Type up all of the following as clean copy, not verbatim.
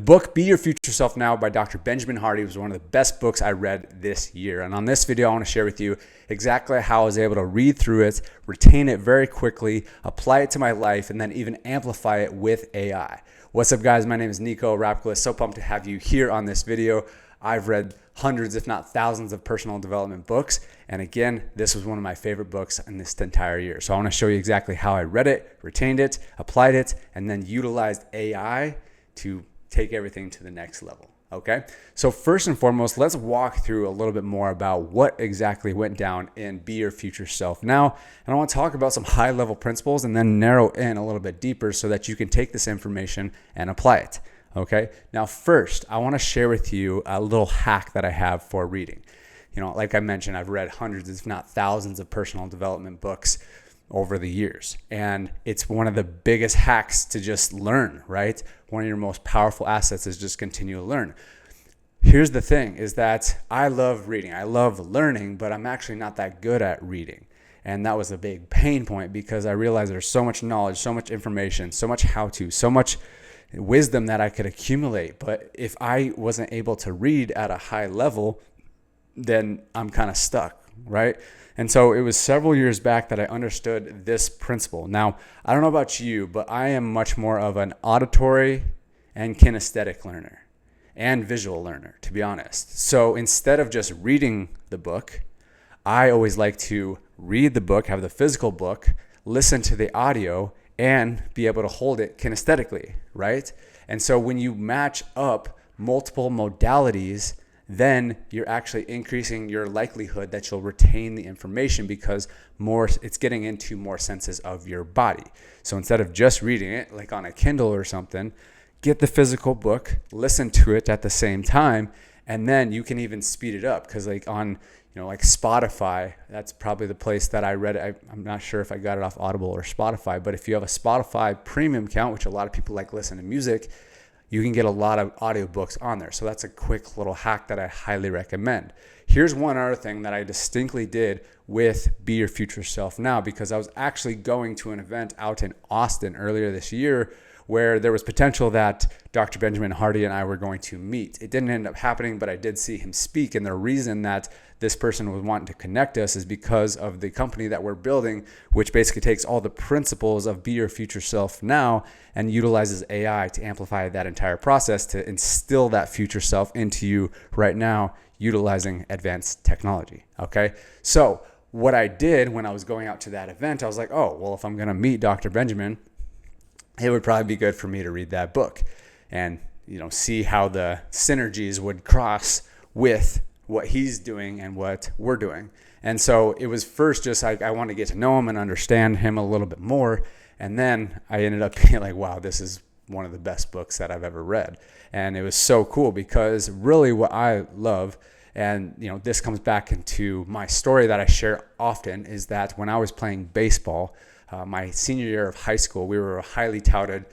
book Be Your Future Self Now by Dr. Benjamin Hardy was one of the best books I read this year. And on this video, I want to share with you exactly how I was able to read through it, retain it very quickly, apply it to my life, and then even amplify it with AI. What's up, guys? My name is Nico Rapkulis. So pumped to have you here on this video. I've read hundreds, if not thousands, of personal development books. And again, this was one of my favorite books in this entire year. So I want to show you exactly how I read it, retained it, applied it, and then utilized AI to take everything to the next level. Okay, so first and foremost, let's walk through a little bit more about what exactly went down in Be Your Future Self Now. And I want to talk about some high level principles and then narrow in a little bit deeper so that you can take this information and apply it. Okay, now first, I want to share with you a little hack that I have for reading. You know, like I mentioned, I've read hundreds, if not thousands, of personal development books over the years. And it's one of the biggest hacks to just learn, right? One of your most powerful assets is just continue to learn. Here's the thing is that I love reading. I love learning, but I'm actually not that good at reading. And that was a big pain point because I realized there's so much knowledge, so much information, so much how-to, so much wisdom that I could accumulate. But if I wasn't able to read at a high level, then I'm kind of stuck, right? And so it was several years back that I understood this principle. Now, I don't know about you, but I am much more of an auditory and kinesthetic learner and visual learner, to be honest. So instead of just reading the book, I always like to read the book, have the physical book, listen to the audio, and be able to hold it kinesthetically, right? And so when you match up multiple modalities, then you're actually increasing your likelihood that you'll retain the information because it's getting into more senses of your body. So instead of just reading it like on a Kindle or something, get the physical book, listen to it at the same time, and then you can even speed it up because like on, like Spotify, that's probably the place that I read it. I'm not sure if I got it off Audible or Spotify, but if you have a Spotify premium account, which a lot of people like listen to music, you can get a lot of audiobooks on there. So that's a quick little hack that I highly recommend. Here's one other thing that I distinctly did with Be Your Future Self Now, because I was actually going to an event out in Austin earlier this year where there was potential that Dr. Benjamin Hardy and I were going to meet. It didn't end up happening, but I did see him speak. And the reason that this person was wanting to connect us is because of the company that we're building, which basically takes all the principles of Be Your Future Self Now and utilizes AI to amplify that entire process to instill that future self into you right now, utilizing advanced technology. Okay. So what I did when I was going out to that event, I was like, oh, well, if I'm going to meet Dr. Benjamin, it would probably be good for me to read that book and, see how the synergies would cross with what he's doing and what we're doing. And so it was first just like I wanted to get to know him and understand him a little bit more. And then I ended up being like, wow, this is one of the best books that I've ever read. And it was so cool because really what I love, and this comes back into my story that I share often, is that when I was playing baseball, my senior year of high school, we were a highly touted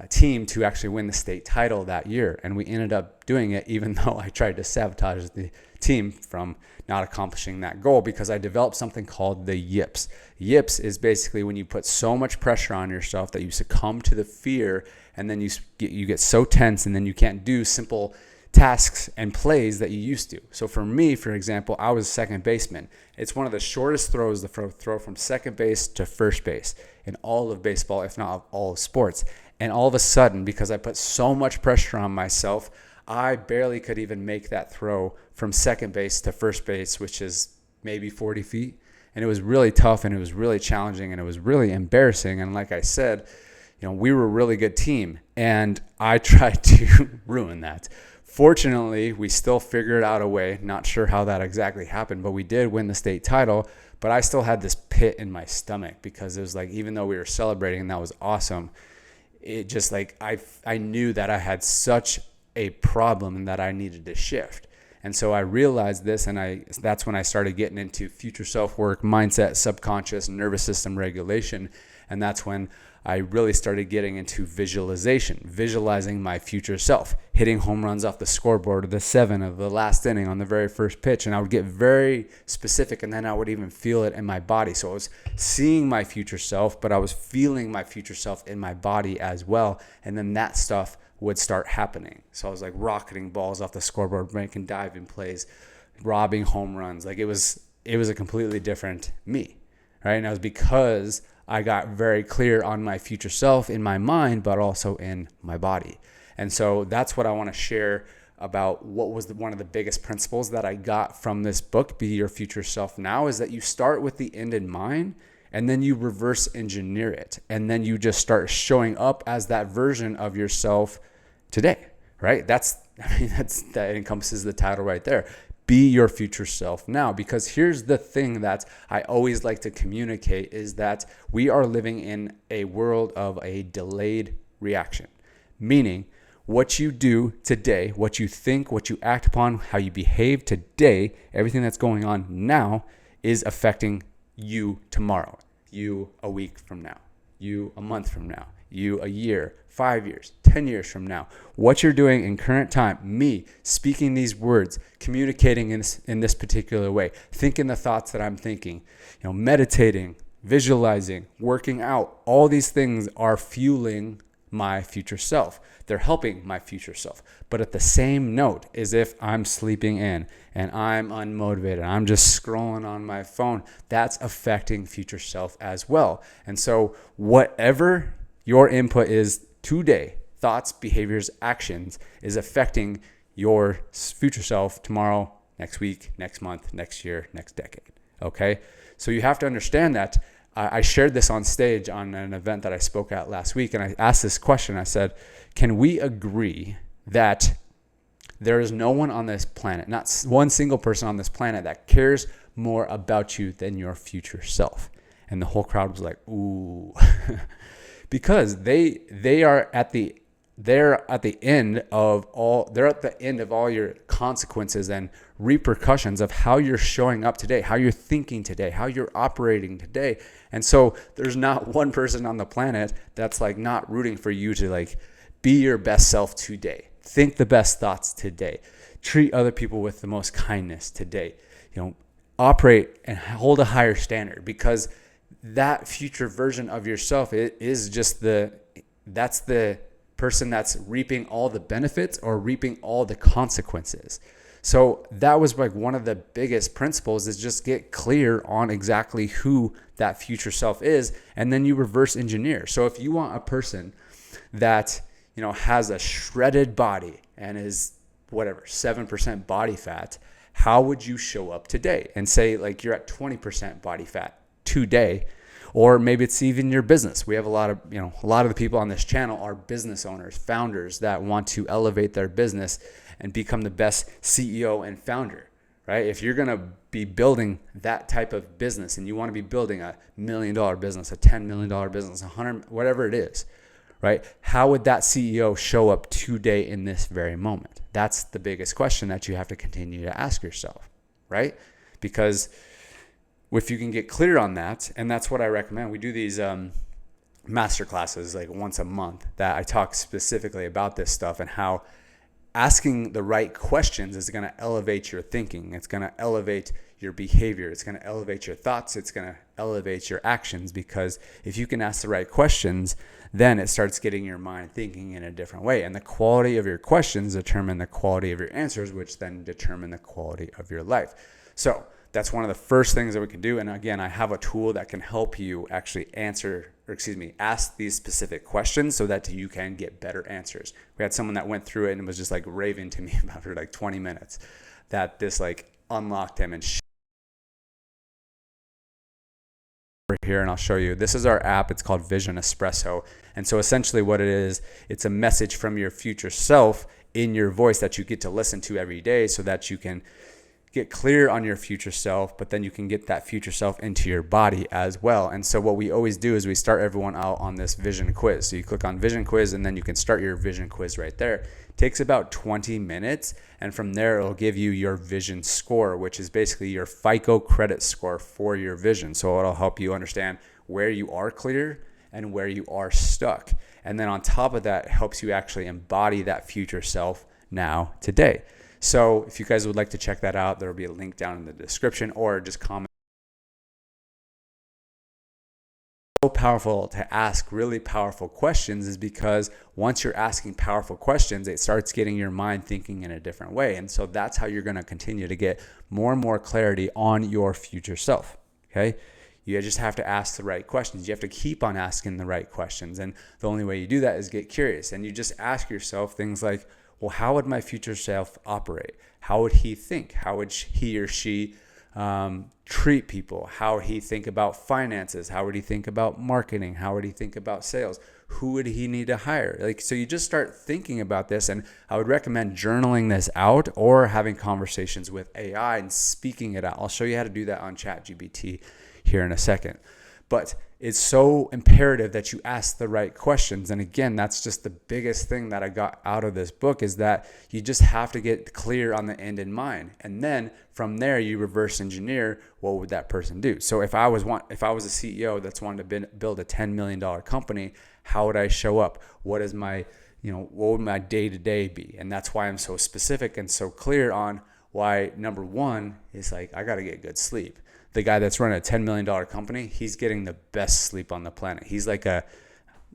team to actually win the state title that year. And we ended up doing it even though I tried to sabotage the team from not accomplishing that goal because I developed something called the yips. Yips is basically when you put so much pressure on yourself that you succumb to the fear and then you get so tense and then you can't do simple tasks and plays that you used to. So for me, for example, I was a second baseman. It's one of the shortest throws to throw from second base to first base in all of baseball, if not all of sports. And all of a sudden, because I put so much pressure on myself, I barely could even make that throw from second base to first base, which is maybe 40 feet. And it was really tough and it was really challenging and it was really embarrassing. And like I said, we were a really good team and I tried to ruin that. Fortunately, we still figured out a way. Not sure how that exactly happened, but we did win the state title. But I still had this pit in my stomach because it was like, even though we were celebrating and that was awesome, it just like I knew that I had such a problem and that I needed to shift. And so I realized this, and that's when I started getting into future self work, mindset, subconscious, nervous system regulation. And that's when I really started getting into visualization, visualizing my future self, hitting home runs off the scoreboard of the 7 of the last inning on the very first pitch. And I would get very specific, and then I would even feel it in my body. So I was seeing my future self, but I was feeling my future self in my body as well. And then that stuff would start happening. So I was like rocketing balls off the scoreboard, making diving plays, robbing home runs. Like it was a completely different me, right? And it was because I got very clear on my future self in my mind, but also in my body. And so that's what I want to share about what was one of the biggest principles that I got from this book, Be Your Future Self Now, is that you start with the end in mind and then you reverse engineer it. And then you just start showing up as that version of yourself today, right? That encompasses the title right there. Be your future self now. Because here's the thing that I always like to communicate is that we are living in a world of a delayed reaction, meaning what you do today, what you think, what you act upon, how you behave today, everything that's going on now is affecting you tomorrow, you a week from now, you a month from now, you a year, 5 years, 10 years from now. What you're doing in current time, me speaking these words, communicating in this particular way, thinking the thoughts that I'm thinking, meditating, visualizing, working out, all these things are fueling my future self. They're helping my future self. But at the same note, as if I'm sleeping in and I'm unmotivated, I'm just scrolling on my phone, that's affecting future self as well. And so whatever your input is today, thoughts, behaviors, actions, is affecting your future self tomorrow, next week, next month, next year, next decade. Okay? So you have to understand that. I shared this on stage on an event that I spoke at last week, and I asked this question. I said, can we agree that there is no one on this planet, not one single person on this planet, that cares more about you than your future self? And the whole crowd was like, ooh. Because they're at the end of all your consequences and repercussions of how you're showing up today, how you're thinking today, how you're operating today. And so there's not one person on the planet that's like not rooting for you to like be your best self today. Think the best thoughts today. Treat other people with the most kindness today. Operate and hold a higher standard, because that future version of yourself is just that's the person that's reaping all the benefits or reaping all the consequences. So that was like one of the biggest principles, is just get clear on exactly who that future self is, and then you reverse engineer. So if you want a person that has a shredded body and is 7% body fat, how would you show up today? And say like you're at 20% body fat today. Or maybe it's even your business. We have a lot of the people on this channel are business owners, founders that want to elevate their business and become the best CEO and founder, right? If you're going to be building that type of business and you want to be building a $1 million business, a $10 million business, 100, whatever it is, right? How would that CEO show up today in this very moment? That's the biggest question that you have to continue to ask yourself, right? Because if you can get clear on that, and that's what I recommend. We do these master classes like once a month that I talk specifically about this stuff and how asking the right questions is going to elevate your thinking. It's going to elevate your behavior. It's going to elevate your thoughts. It's going to elevate your actions, because if you can ask the right questions, then it starts getting your mind thinking in a different way. And the quality of your questions determine the quality of your answers, which then determine the quality of your life. So that's one of the first things that we can do. And again, I have a tool that can help you actually ask these specific questions so that you can get better answers. We had someone that went through it and was just like raving to me about for like 20 minutes that this like unlocked him and here, and I'll show you. This is our app. It's called Vision Espresso. And so essentially what it is, it's a message from your future self in your voice that you get to listen to every day so that you can get clear on your future self, but then you can get that future self into your body as well. And so what we always do is we start everyone out on this vision quiz. So you click on vision quiz and then you can start your vision quiz right there. It takes about 20 minutes. And from there, it'll give you your vision score, which is basically your FICO credit score for your vision. So it'll help you understand where you are clear and where you are stuck. And then on top of that, it helps you actually embody that future self now today. So if you guys would like to check that out, there will be a link down in the description, or just comment so powerful to ask really powerful questions is because once you're asking powerful questions, it starts getting your mind thinking in a different way. And so that's how you're going to continue to get more and more clarity on your future self. Okay. You just have to ask the right questions. You have to keep on asking the right questions. And the only way you do that is get curious. And you just ask yourself things like, well, how would my future self operate? How would he think? How would he or she treat people? How would he think about finances? How would he think about marketing? How would he think about sales? Who would he need to hire? So you just start thinking about this, and I would recommend journaling this out or having conversations with AI and speaking it out. I'll show you how to do that on ChatGPT here in a second. But it's so imperative that you ask the right questions. And again, that's just the biggest thing that I got out of this book, is that you just have to get clear on the end in mind. And then from there, you reverse engineer what would that person do. So if I was a CEO that's wanting to build a $10 million company, how would I show up? What would my day-to-day be? And that's why I'm so specific and so clear on why number one is I got to get good sleep. The guy that's running a $10 million company, he's getting the best sleep on the planet. He's like I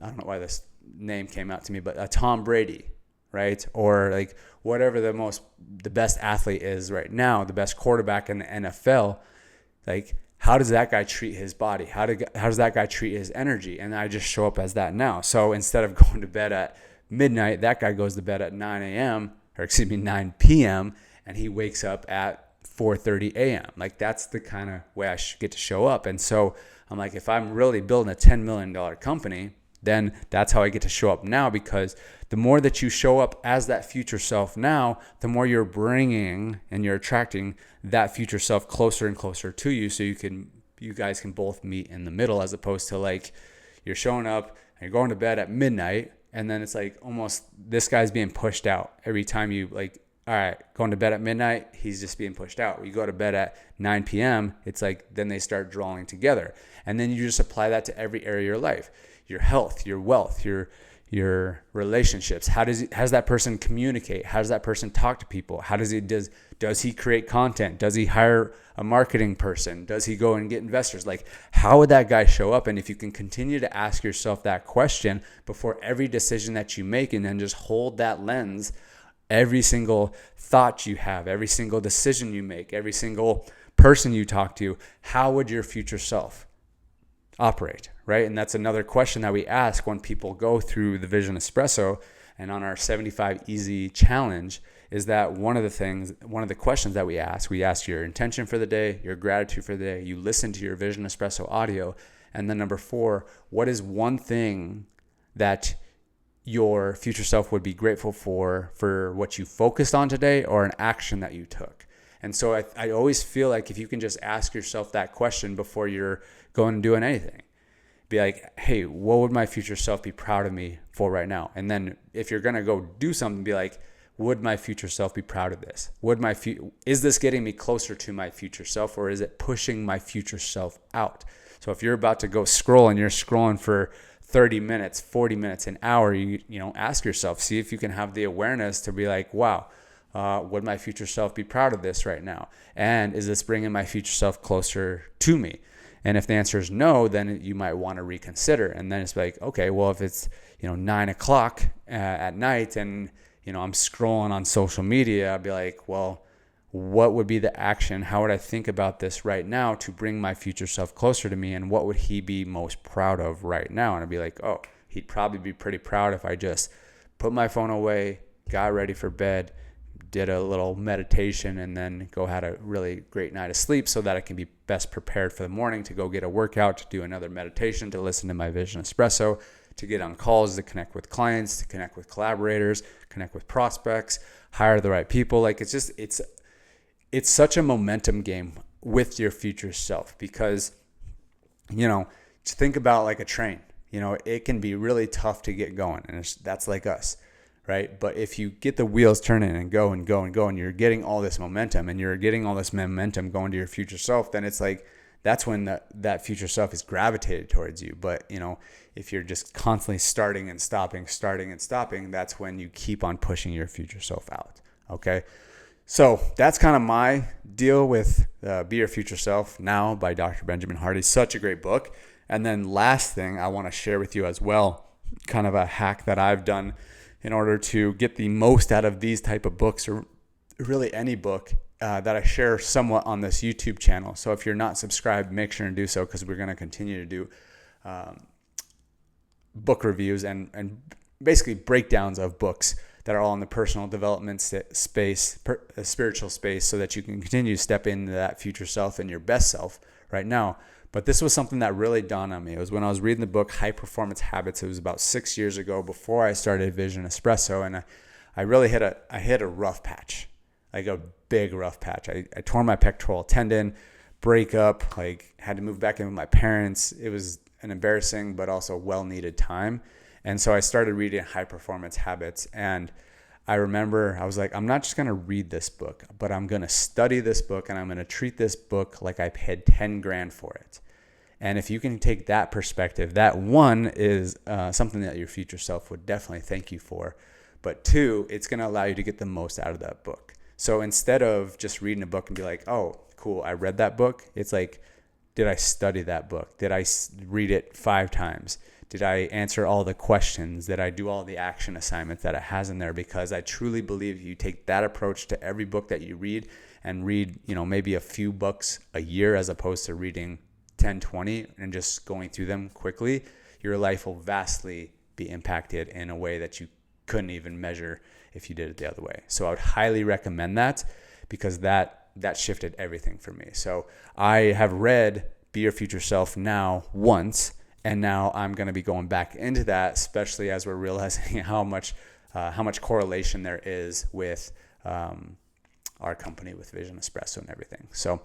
don't know why this name came out to me, but a Tom Brady, right? Or whatever the best athlete is right now, the best quarterback in the NFL. How does that guy treat his body? How does that guy treat his energy? And I just show up as that now. So instead of going to bed at midnight, that guy goes to bed at 9 p.m., and he wakes up at 4:30 a.m. That's the kind of way I should get to show up. And so I'm like, if I'm really building a $10 million company, then that's how I get to show up now, because the more that you show up as that future self now, the more you're bringing and you're attracting that future self closer and closer to you, so you guys can both meet in the middle, as opposed to you're showing up and you're going to bed at midnight, and then it's almost this guy's being pushed out every time you all right, going to bed at midnight, he's just being pushed out. You go to bed at 9 p.m., it's then they start drawing together. And then you just apply that to every area of your life, your health, your wealth, your relationships. How does that person communicate? How does that person talk to people? How does he create content? Does he hire a marketing person? Does he go and get investors? How would that guy show up? And if you can continue to ask yourself that question before every decision that you make, and then just hold that lens, every single thought you have, every single decision you make, every single person you talk to, how would your future self operate, right? And that's another question that we ask when people go through the Vision Espresso and on our 75 Easy Challenge, is that one of the questions that we ask your intention for the day, your gratitude for the day, you listen to your Vision Espresso audio, and then number 4, what is one thing that your future self would be grateful for what you focused on today, or an action that you took. And so I always feel like if you can just ask yourself that question before you're going and doing anything, be like, hey, what would my future self be proud of me for right now? And then if you're going to go do something, be like, would my future self be proud of this? Is this getting me closer to my future self, or is it pushing my future self out? So if you're about to go scroll and you're scrolling for 30 minutes, 40 minutes, an hour, you ask yourself, see if you can have the awareness to be like, wow, would my future self be proud of this right now? And is this bringing my future self closer to me? And if the answer is no, then you might want to reconsider. And then it's okay, well, if it's 9 o'clock at night and I'm scrolling on social media, I'd be like, well, what would be the action? How would I think about this right now to bring my future self closer to me? And what would he be most proud of right now? And I'd be like, oh, he'd probably be pretty proud if I just put my phone away, got ready for bed, did a little meditation, and then had a really great night of sleep, so that I can be best prepared for the morning to go get a workout, to do another meditation, to listen to my Vision Espresso, to get on calls, to connect with clients, to connect with collaborators, connect with prospects, hire the right people. It's such a momentum game with your future self, because, just think about a train. It can be really tough to get going, and that's like us, right? But if you get the wheels turning and go and go and go, and you're getting all this momentum going to your future self, then it's that's when that future self is gravitated towards you. But, if you're just constantly starting and stopping, that's when you keep on pushing your future self out, okay? So that's kind of my deal with Be Your Future Self Now by Dr. Benjamin Hardy. Such a great book. And then last thing I want to share with you as well, kind of a hack that I've done in order to get the most out of these type of books, or really any book, that I share somewhat on this YouTube channel. So if you're not subscribed, make sure and do so, because we're going to continue to do book reviews and basically breakdowns of books that are all in the personal development space, spiritual space, so that you can continue to step into that future self and your best self right now. But this was something that really dawned on me. It was when I was reading the book High Performance Habits. It was about 6 years ago, before I started Vision Espresso, and I really hit a rough patch, like a big rough patch. I tore my pectoral tendon, breakup, like had to move back in with my parents. It was an embarrassing but also well-needed time. And so I started reading High Performance Habits, and I remember I was like, I'm not just going to read this book, but I'm going to study this book, and I'm going to treat this book like I paid 10 grand for it. And if you can take that perspective, that one is something that your future self would definitely thank you for. But two, it's going to allow you to get the most out of that book. So instead of just reading a book and be like, oh, cool, I read that book. It's like, did I study that book? Did I read it 5 times? Did I answer all the questions? Did I do all the action assignments that it has in there? Because I truly believe you take that approach to every book that you read, and read, maybe a few books a year as opposed to reading 10, 20 and just going through them quickly, your life will vastly be impacted in a way that you couldn't even measure if you did it the other way. So I would highly recommend that, because that shifted everything for me. So I have read Be Your Future Self now once, and now I'm going to be going back into that, especially as we're realizing how much correlation there is with our company, with Vision Espresso and everything. So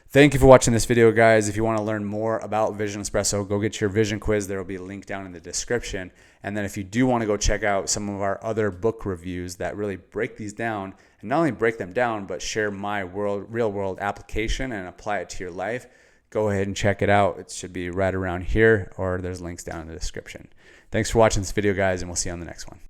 thank you for watching this video, guys. If you want to learn more about Vision Espresso, go get your vision quiz. There will be a link down in the description. And then if you do want to go check out some of our other book reviews that really break these down, and not only break them down, but share my real world application and apply it to your life, go ahead and check it out. It should be right around here, or there's links down in the description. Thanks for watching this video, guys, and we'll see you on the next one.